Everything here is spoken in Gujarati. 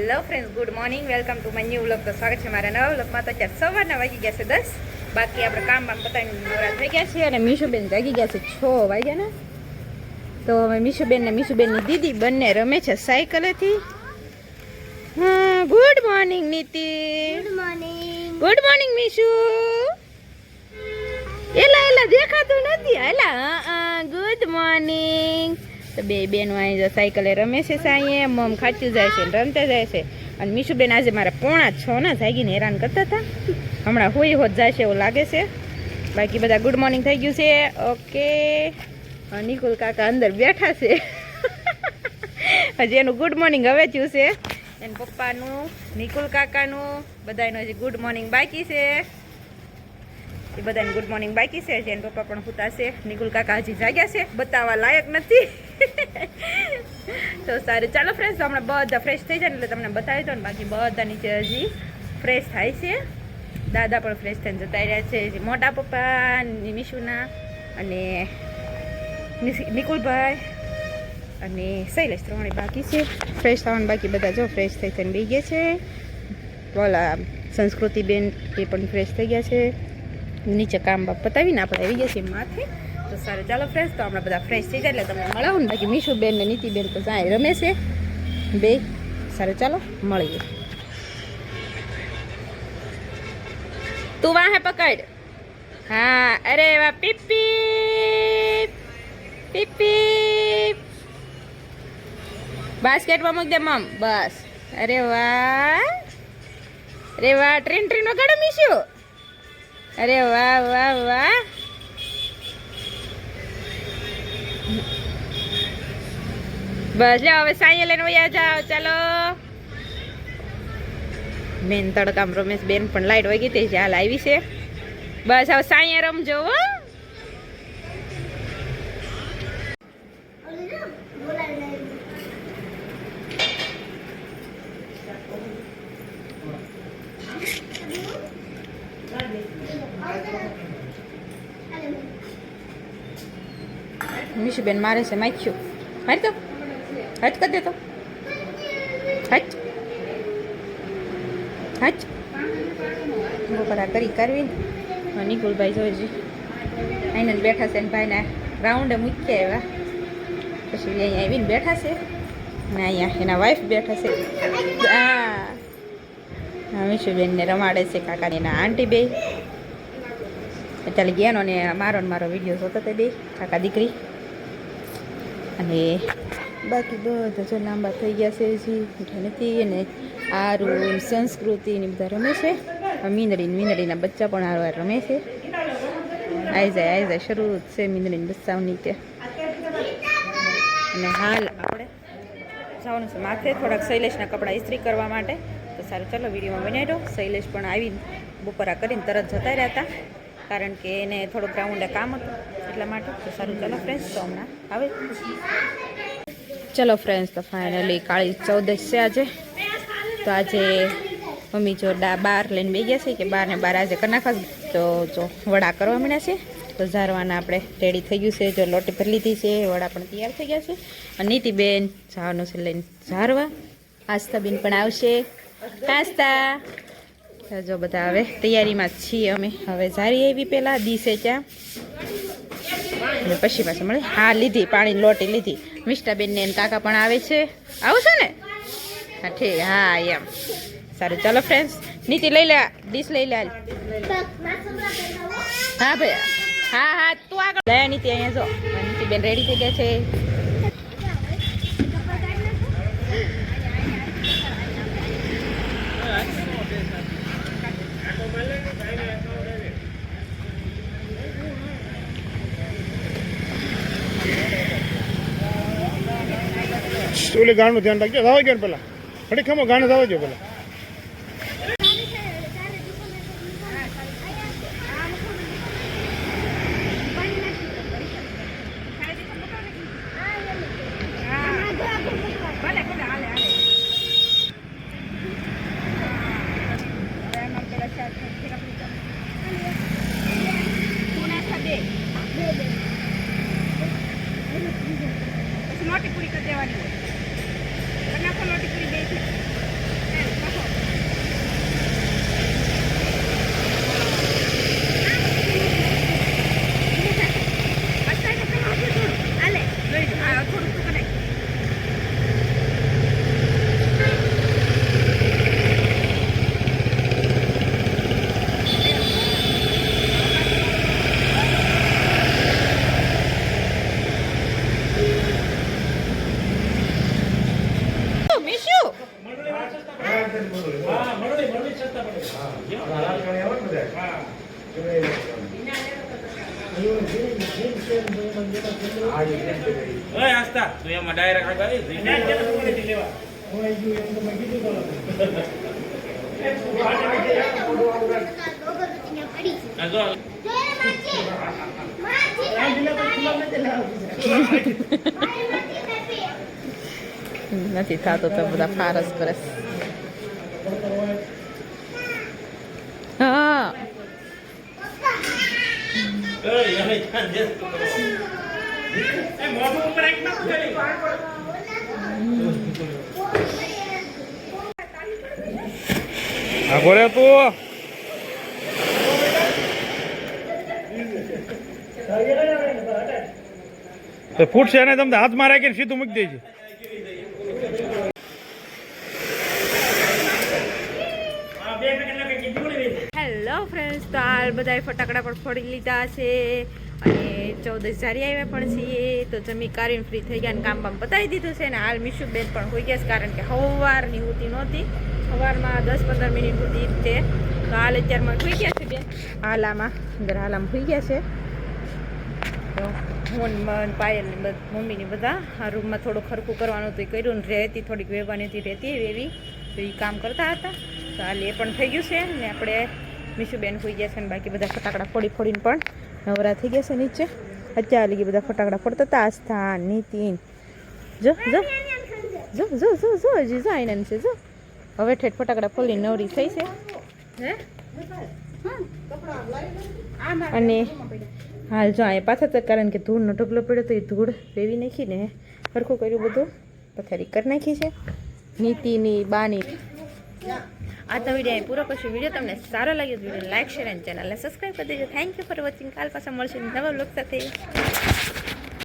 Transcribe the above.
Hello friends, good morning, welcome to my new vlog. તો સ્વાગત છે મારા નવા વ્લોગમાં. તો અત્યારે સવારના વાગી ગયા છે 10. બાકી આપણે કામ પતાવીને નવરા થઈ ગયા છે અને મીશુબેન જાગી ગયા છે 6 વાગ્યા ને. તો હવે મીશુબેન ને મીશુબેનની દીદી બંને રમે છે સાયકલેથી. હા, ગુડ મોર્નિંગ નીતિ. Good morning Mishu. એલા દેખાતું નથી. એલા ગુડ મોર્નિંગ. તો બે બેનો અહીં સાયકલે રમે છે સાંયે. મમ ખાચું જાય છે, રમતે જાય છે. અને મીશુબેન આજે મારા 5:45 ના જાગીને હેરાન કરતા હતા. હમણાં હોઈ હોત જાય છે એવું લાગે છે. બાકી બધા ગુડ મોર્નિંગ થઈ ગયું છે. ઓકે. નિકુલ કાકા અંદર બેઠા છે. હજી એનું ગુડ મોર્નિંગ હવે થયું છે. એના પપ્પાનું, નિકુલ કાકાનું, બધાનું હજી ગુડ મોર્નિંગ બાકી છે. એ બધાને ગુડ મોર્નિંગ બાકી છે. જેન પપ્પા પણ સૂતા છે. નિકુલ કાકા હજી જાગ્યા છે, બતાવવા લાયક નથી. તો સારું, ચાલો ફ્રેશ. તો હમણાં બધા ફ્રેશ થઈ જાય એટલે તમને બતાવી દો ને. બાકી બધા નીચે હજી ફ્રેશ થાય છે. દાદા પણ ફ્રેશ થઈને જતા રહ્યા છે. મોટા પપ્પા, મીશુના અને નિકુલભાઈ અને શૈલેષ ત્રણે બાકી છે ફ્રેશ થવાનું. બાકી બધા જો ફ્રેશ થઈ થઈને બેસી ગયા છે. ઓલા સંસ્કૃતિબેન એ પણ ફ્રેશ થઈ ગયા છે. નીચે કામ પતાવીને આપણે આવી ગયા છીએ માથે. તો સારું, ચાલો ફ્રેશ. તો હમણાં બધા ફ્રેશ થઈ જાય એટલે તમને મળાવું ને. બાકી મીશુબેન ને નીતિબેન તો સાંય રમે છે બે. સારું, ચાલો મળીએ. તું વાહે પકડ. હા, અરે વાહ, પીપી પીપી. બાસ્કેટમાં મૂક દે મમ. બસ. અરે વાહ, અરે વાહ. ટ્રેન વગાડો મીશુ. અરે વાહ વાહ વાહ. બસ લે, હવે સાંયે લઈને વયા જાઓ. ચાલો. બેન તડકામ રમેશ બેન પણ લાઈટ વહી ગઈ હતી, હાલ આવી છે. બસ હવે સાંયે રમજો હો. મીશુબેન મારે છે માખ્યું. હાટ તો હટ કરી દે. તો હટ હટ બપોરા કરવી ને. નિકુલભાઈ જોઈ અહીંને બેઠા છે ને ભાઈને રાઉન્ડે મૂકી આવ્યા. પછી અહીંયા આવીને બેઠા છે ને અહીંયા એના વાઈફ બેઠા છે. હા, મીશુબેનને રમાડે છે કાકા એના આંટી બે. ચાલી ગયા ને મારો વિડીયો જોતો તે બે કાકા દીકરી. અને બાકી બધા જો લાંબા થઈ ગયા છે. હજી ઉઠા નથી. અને આરું સંસ્કૃતિ ને બધા રમે છે. મીંદડીના બચ્ચા પણ હારવાર રમે છે. આવી જાય શરૂ છે મીંદડીના બચ્ચાઓની તે. અને હાલ આપણે જવાનું છે માથે થોડાક શૈલેષના કપડાં ઇસ્ત્રી કરવા માટે. તો સારું, ચાલો વિડીયોમાં બનાવી દો. શૈલેષ પણ આવીને બપોરા કરીને તરત જતા રહ્યા હતા, કારણ કે એને થોડુંક રાઉન્ડે કામ હતું એટલા માટે. તો સારું, ચાલો ફ્રેન્ડ્સ. તો હમણાં આવે. ચલો ફ્રેન્ડ્સ, તો ફાઇનલી કાળી 14 છે આજે. તો આજે મમ્મી જો બહાર લઈને બે ગયા છે કે બહાર આજે કરી નાખવા. તો જો વડા કરવા માંડ્યા છે. તો ઝારવાના આપણે રેડી થઈ ગયું છે. જો લોટી ભરી લીધી છે. વડા પણ તૈયાર થઈ ગયા છે. અને નીતિબેન જવાનું છે લઈને ઝારવા. આસ્થાબેન પણ આવશે. આસ્થા જો બધા હવે તૈયારીમાં જ છીએ અમે. હવે ઝારી આવી પહેલાં દીસે ચા અને પછી પાછું મળે. હા, લીધી પાણીની લોટી લીધી. મિષ્ટાબેન ને કાકા પણ આવે છે. આવું છે ને? હા ઠીક. હા એમ. સારું, ચાલો ફ્રેન્ડ્સ. નીતિ લઈ લે, ડીશ લઈ લે. હા ભાઈ. હા તું આગળ લે. નીતિ અહીંયા જો નીતિબેન રેડી થઈ ગયા છે. ઓલે ગાણું ધ્યાન રાખજો. ધાવા ગયો ને પેલા ફરી ખમો ગાણું ધાવા ગયો પેલા. મોટી પૂરી કરી દેવાની હોય. નાખો લોટી પૂરી બે. આસ્તા તું એમાં ડાયરેક્ટ નથી થતું તો બધા ફારસ કરે છે. હા આગળ તું ફૂટશે ને તમને હાથમાં રાખીને સીધું મૂકી દેજે. હેલો ફ્રેન્ડ્સ, તો હાલ બધાએ ફટાકડા પણ ફોડી લીધા છે અને 14 જારી આવ્યા પણ છીએ. તો જમી કારીને ફ્રી થઈ ગયા અને કામ બામ પતાવી દીધું છે. અને હાલ મીશુબેન પણ હોઈ ગયા છે, કારણ કે સવારની હોતી નહોતી. સવારમાં 10-15 મિનિટ હોતી તે. તો હાલ અત્યારમાં હોઈ ગયા છે બેન. હાલામાં અંદર હાલામાં હોઈ ગયા છે. તો હું મન પાયલ ને મમ્મીને બધા આ રૂમમાં થોડું ખરખું કરવાનું હતું, એ કર્યું ને રહેતી થોડીક વેવાની હતી રહેતી એવી, તો એ કામ કરતા હતા. તો હાલ એ પણ થઈ ગયું છે ને આપણે મીશુબેન હોઈ ગયા છે. અને બાકી બધા ફટાકડા ફોડીને પણ નવરા થઈ ગયા છે નીચે. અત્યારે લગી બધા ફટાકડા ફોડતા હતા. આસ્થા, નીતિન, જો જો જો જો જો જો હજી જો આનંદ છે. જો હવે ઠેઠ ફટાકડા ફોડીને નવરી થઈ છે હે. અને હાલ જો અહીંયા પાછા તો કારણ કે ધૂળનો ઢગલો પડ્યો તો એ ધૂળ વેવી નાખીને સરખું કર્યું, બધું પથારી કરી નાખી છે નીતિની બાની. આ તો વિડીયો પૂરો કરશું. વિડીયો તમને સારો લાગ્યો વિડીયો લાઈક, શેર અને ચેનલને સબસ્ક્રાઈબ કરી દેજો. Thank you for watching. કાલ પાછા મળશે નવા બ્લોગ સાથે.